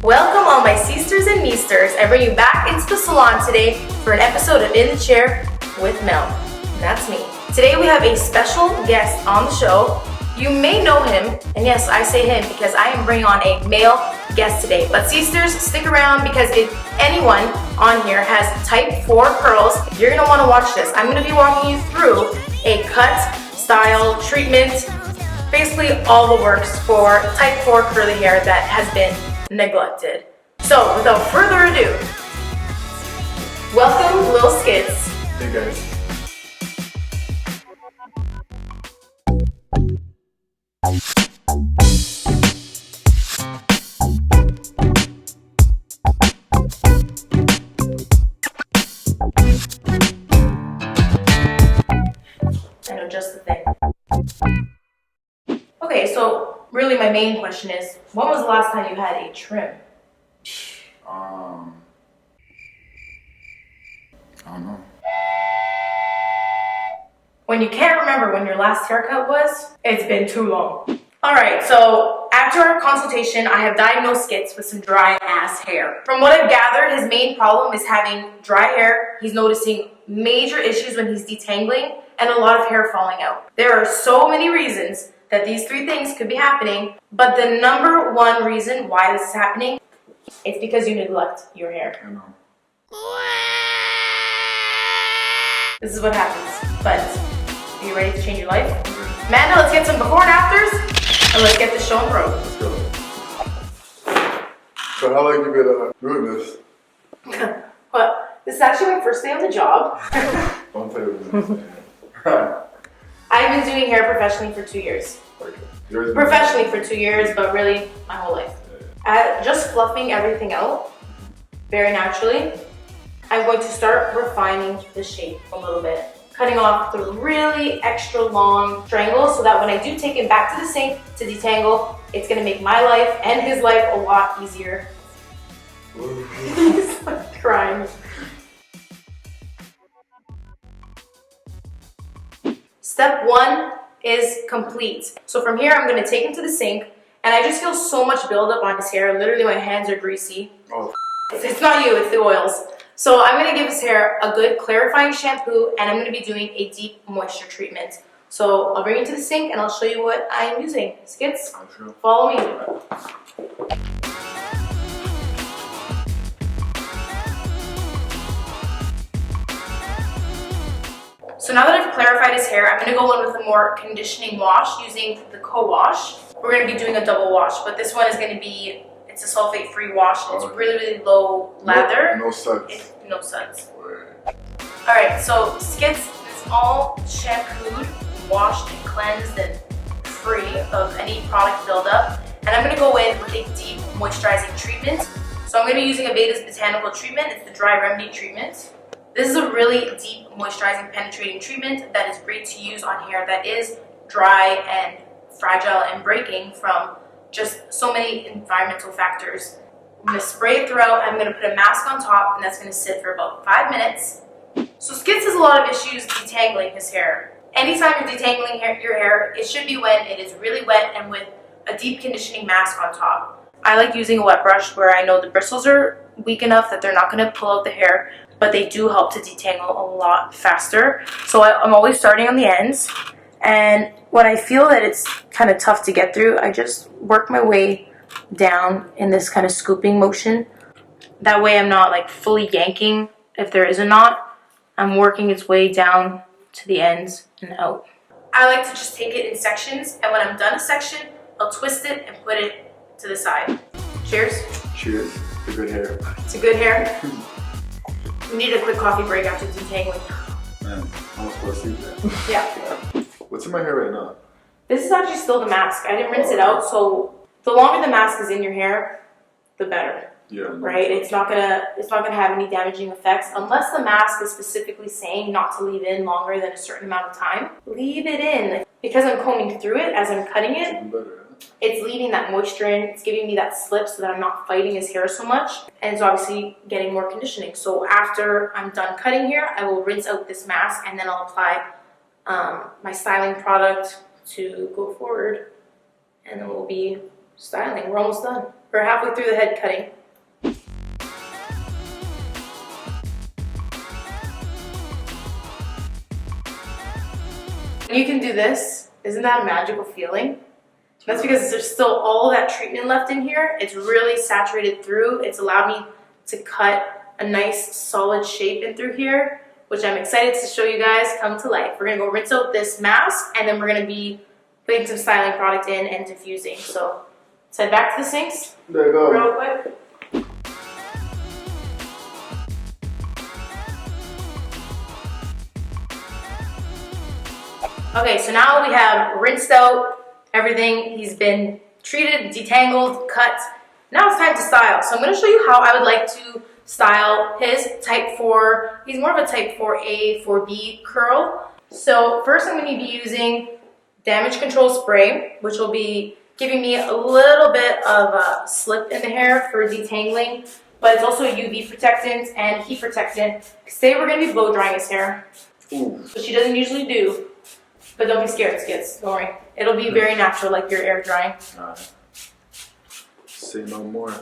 Welcome all my sisters and meesters. I bring you back into the salon today for an episode of In the Chair with Mel. That's me. Today we have a special guest on the show. You may know him, and yes, I say him because I am bringing on a male guest today. But sisters, stick around because if anyone on here has type 4 curls, you're going to want to watch this. I'm going to be walking you through a cut, style, treatment, basically all the works for type 4 curly hair that has been neglected. So without further ado, welcome Lil Skitzz. Hey guys. I know just the thing. Okay, so really my main question is, when was the last time you had a trim? I don't know. When you can't remember when your last haircut was, it's been too long. Alright, so after our consultation, I have diagnosed Skitzz with some dry ass hair. From what I've gathered, his main problem is having dry hair. He's noticing major issues when he's detangling and a lot of hair falling out. There are so many reasons that these 3 things could be happening, but the number 1 reason why this is happening is because you neglect your hair. I know. This is what happens. But are you ready to change your life? Amanda, let's get some before and afters, and let's get this show on the road. Let's go. So how long you been doing this? What? This is actually my first day on the job. Don't tell you. I've been doing hair professionally for 2 years. Professionally for 2 years, but really my whole life. Just fluffing everything out very naturally. I'm going to start refining the shape a little bit. Cutting off the really extra long strangles so that when I do take him back to the sink to detangle, it's going to make my life and his life a lot easier. He's like crying. Step 1 is complete. So from here, I'm going to take him to the sink, and I just feel so much buildup on his hair. Literally, my hands are greasy. Oh. It's not you, it's the oils. So I'm going to give his hair a good clarifying shampoo, and I'm going to be doing a deep moisture treatment. So I'll bring you to the sink, and I'll show you what I am using. Skitzz, follow me. So now that I've clarified his hair, I'm going to go in with a more conditioning wash using the co-wash. We're going to be doing a double wash, but this one is going to be, it's a sulfate-free wash. It's really, really low lather. No suds. No suds. Alright, so Skitzz is all shampooed, washed, and cleansed, and free of any product buildup. And I'm going to go in with a deep moisturizing treatment. So I'm going to be using Aveda's Detangle treatment. It's the dry remedy treatment. This is a really deep, moisturizing, penetrating treatment that is great to use on hair that is dry and fragile and breaking from just so many environmental factors. I'm going to spray it throughout. I'm going to put a mask on top, and that's going to sit for about 5 minutes. So Skitzz has a lot of issues detangling his hair. Anytime you're detangling your hair, it should be when it is really wet and with a deep conditioning mask on top. I like using a wet brush where I know the bristles are weak enough that they're not going to pull out the hair, but they do help to detangle a lot faster. So I'm always starting on the ends, and when I feel that it's kind of tough to get through, I just work my way down in this kind of scooping motion. That way I'm not like fully yanking if there is a knot. I'm working its way down to the ends and out. I like to just take it in sections, and when I'm done a section, I'll twist it and put it to the side. Cheers. Cheers. It's a good hair. It's a good hair. We need a quick coffee break after detangling. Man, I'm almost supposed to sleep then. Yeah. What's in my hair right now? This is actually still the mask. I didn't rinse it out, so the longer the mask is in your hair, the better. Yeah. Right? It's not gonna have any damaging effects unless the mask is specifically saying not to leave in longer than a certain amount of time. Leave it in. Because I'm combing through it as I'm cutting it, it's leaving that moisture in. It's giving me that slip so that I'm not fighting his hair so much. And it's obviously getting more conditioning. So after I'm done cutting here, I will rinse out this mask, and then I'll apply my styling product to go forward, and then we'll be styling. We're almost done. We're halfway through the head cutting. You can do this. Isn't that a magical feeling? That's because there's still all that treatment left in here. It's really saturated through. It's allowed me to cut a nice solid shape in through here, which I'm excited to show you guys come to life. We're gonna go rinse out this mask, and then we're gonna be putting some styling product in and diffusing. So let's head back to the sinks. There you go. Real quick. Okay, so now we have rinsed out everything. He's been treated, detangled, cut. Now it's time to style. So I'm going to show you how I would like to style his type 4. He's more of a type 4A, 4B curl. So first I'm going to be using damage control spray, which will be giving me a little bit of a slip in the hair for detangling, but it's also a UV protectant and heat protectant. Today we're going to be blow drying his hair, which he doesn't usually do. But don't be scared, Skitzz. Don't worry. It'll be very natural, like your air drying. Alright. Say no more.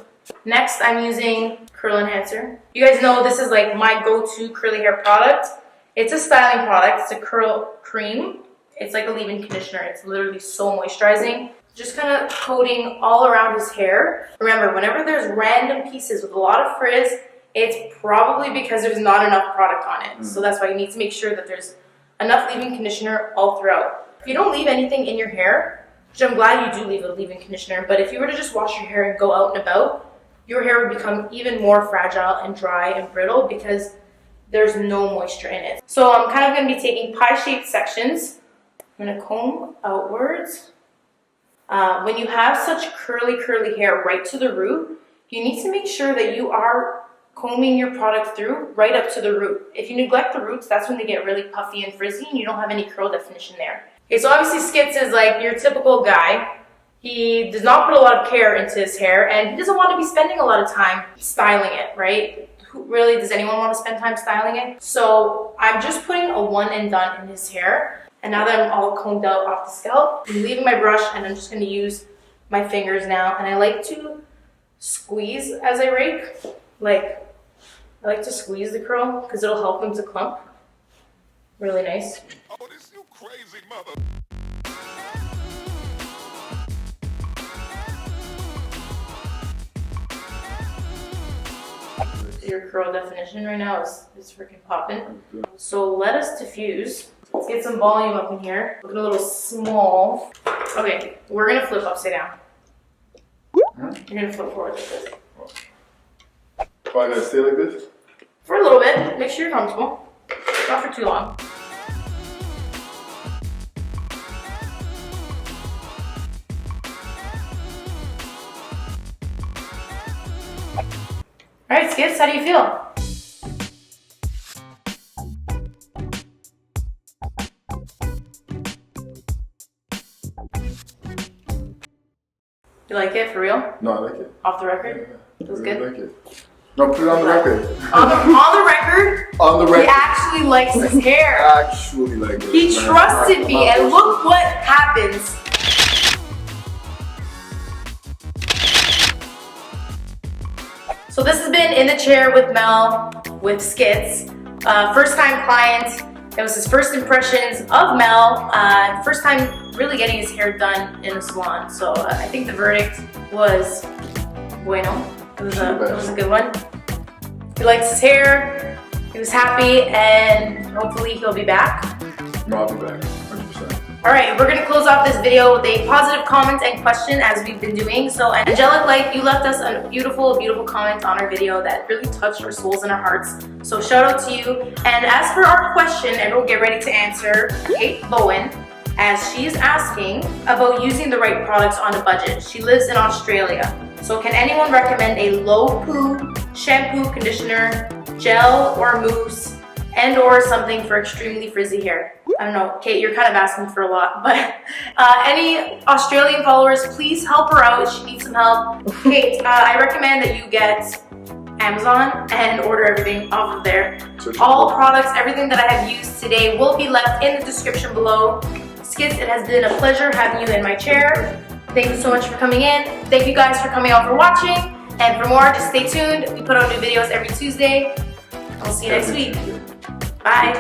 Next, I'm using Curl Enhancer. You guys know this is like my go-to curly hair product. It's a styling product. It's a curl cream. It's like a leave-in conditioner. It's literally so moisturizing. Just kind of coating all around his hair. Remember, whenever there's random pieces with a lot of frizz, it's probably because there's not enough product on it. So that's why you need to make sure that there's enough leave-in conditioner all throughout. If you don't leave anything in your hair, which I'm glad you do leave a leave-in conditioner, but if you were to just wash your hair and go out and about, your hair would become even more fragile and dry and brittle because there's no moisture in it. So I'm kind of going to be taking pie-shaped sections. I'm going to comb outwards. When you have such curly hair right to the root, you need to make sure that you are combing your product through right up to the root. If you neglect the roots, that's when they get really puffy and frizzy and you don't have any curl definition there. Okay, so obviously Skitzz is like your typical guy. He does not put a lot of care into his hair and he doesn't want to be spending a lot of time styling it, right? Really, does anyone want to spend time styling it? So I'm just putting a one and done in his hair. And now that I'm all combed out off the scalp, I'm leaving my brush and I'm just going to use my fingers now. And I like to squeeze as I rake. I like to squeeze the curl because it'll help them to clump. Really nice. Oh, this you crazy mother. Your curl definition right now is freaking popping. So let us diffuse. Let's get some volume up in here. Looking a little small. Okay, we're gonna flip upside down. You're gonna flip forward like this. Oh, I gotta stay like this? For a little bit. Make sure you're comfortable. Not for too long. Alright, Skitzz, how do you feel? You like it, for real? No, I like it. Off the record? Yeah, Feels I really good? like it. No, put it on the record. On the record? On the He record. actually likes his hair. Actually like it. He trusted me, and look what happens. So this has been In the Chair with Mell, with Skitzz. First time client. It was his first impressions of Mell. First time really getting his hair done in a salon. So I think the verdict was bueno. It was a good one. He likes his hair. He was happy, and hopefully he'll be back. No, I'll be back. 100%. Alright, we're going to close off this video with a positive comment and question as we've been doing. So Angelic Light, you left us a beautiful, beautiful comment on our video that really touched our souls and our hearts. So shout out to you. And as for our question, everyone get ready to answer Kate Bowen, as she's asking about using the right products on a budget. She lives in Australia. So can anyone recommend a low poo shampoo, conditioner, gel or mousse, and or something for extremely frizzy hair? I don't know, Kate, you're kind of asking for a lot, but any Australian followers, please help her out. She needs some help. Kate, I recommend that you get Amazon and order everything off of there. All products, everything that I have used today will be left in the description below. Skitzz, it has been a pleasure having you in my chair. Thank you so much for coming in. Thank you guys for coming out for watching. And for more, just stay tuned. We put out new videos every Tuesday. I'll see you next week. Bye.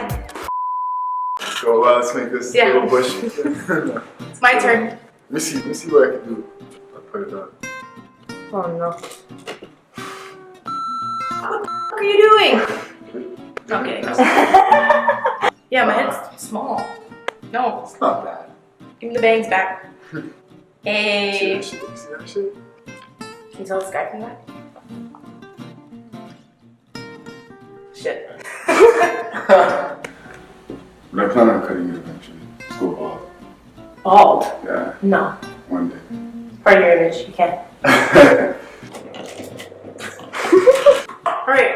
So let's make this a little bushy. It's my turn. Let me see what I can do. I'll put it on. Oh no. What are you doing? No, I'm kidding. Yeah, my head's small. No. It's not bad. Give me the bangs back. Hey. See that shit? Can you tell this guy from that? Shit. But I plan on cutting it eventually. Let's go bald. Bald? Yeah. No. One day. Part of your image. You can't. Alright.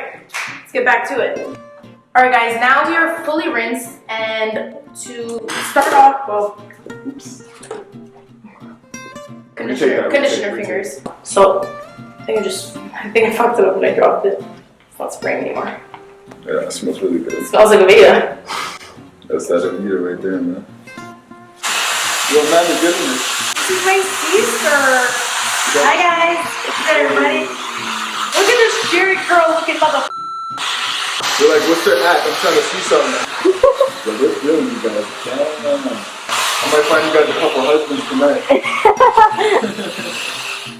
Let's get back to it. Alright guys, now we are fully rinsed, and to start off, well, Oops. conditioner fingers. So, I think I fucked it up when I dropped it. It's not spraying anymore. Yeah, it smells really good. It smells like Aveda. That's that Aveda right there, man. Yo, man, the goodness. This is my sister. Hi guys. What's good, everybody? Look at this Jerry curl looking motherfucker. They're like, what's their act? I'm trying to see something. But they're feeling you guys. Damn. I might find you guys a couple husbands tonight.